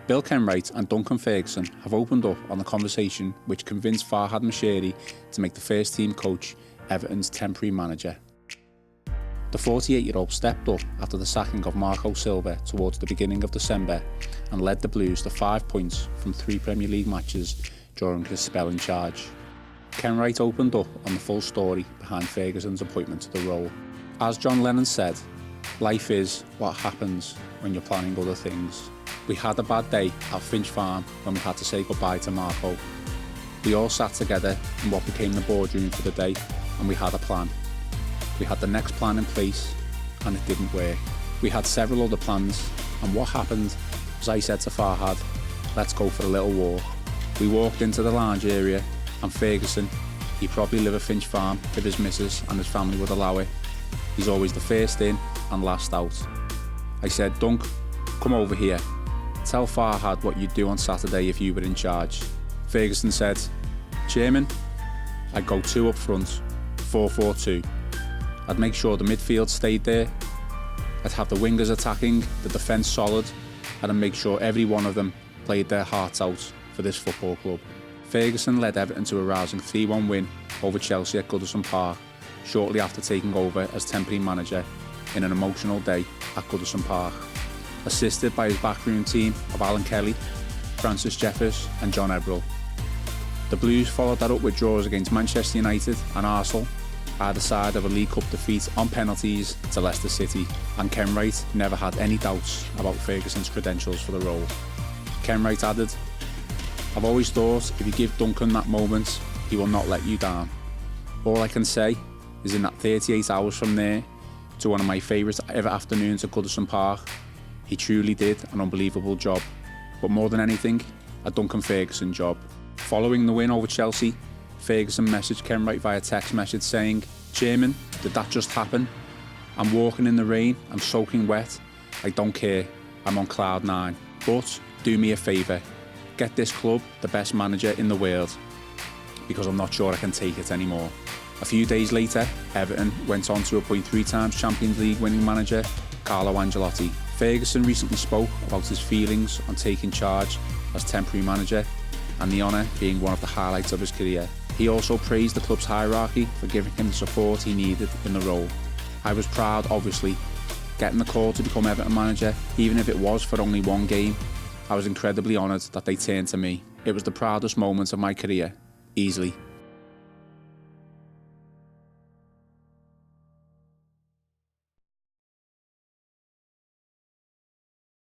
Bill Kenwright and Duncan Ferguson have opened up on the conversation which convinced Farhad Moshiri to make the first team coach Everton's temporary manager. The 48-year-old stepped up after the sacking of Marco Silva towards the beginning of December and led the Blues to 5 points from 3 Premier League matches during his spell in charge. Kenwright opened up on the full story behind Ferguson's appointment to the role. As John Lennon said, life is what happens when you're planning other things. We had a bad day at Finch Farm when we had to say goodbye to Marco. We all sat together in what became the boardroom for the day and we had a plan. We had the next plan in place and it didn't work. We had several other plans and what happened was I said to Farhad, let's go for a little walk. We walked into the lounge area and Ferguson, he probably live at Finch Farm if his missus and his family would allow it. He's always the first in and last out. I said, Dunk, come over here. Tell Farhad what you'd do on Saturday if you were in charge. Ferguson said, Chairman, I'd go 2 up front, 4-4-2. I'd make sure the midfield stayed there. I'd have the wingers attacking, the defence solid, and I'd make sure every one of them played their hearts out for this football club. Ferguson led Everton to a rousing 3-1 win over Chelsea at Goodison Park shortly after taking over as temporary manager in an emotional day at Goodison Park. Assisted by his backroom team of Alan Kelly, Francis Jeffers and John Ebrell. The Blues followed that up with draws against Manchester United and Arsenal, either side of a League Cup defeat on penalties to Leicester City, and Kenwright never had any doubts about Ferguson's credentials for the role. Kenwright added, I've always thought if you give Duncan that moment, he will not let you down. All I can say is in that 38 hours from there to one of my favourite ever afternoons at Goodison Park, he truly did an unbelievable job, but more than anything, a Duncan Ferguson job. Following the win over Chelsea, Ferguson messaged Kenwright via text message saying, Chairman, did that just happen? I'm walking in the rain, I'm soaking wet, I don't care, I'm on cloud 9. But do me a favour, get this club the best manager in the world, because I'm not sure I can take it anymore. A few days later, Everton went on to appoint 3 times Champions League winning manager Carlo Ancelotti. Ferguson recently spoke about his feelings on taking charge as temporary manager and the honour being one of the highlights of his career. He also praised the club's hierarchy for giving him the support he needed in the role. I was proud, obviously, getting the call to become Everton manager, even if it was for only 1 game. I was incredibly honoured that they turned to me. It was the proudest moment of my career, easily.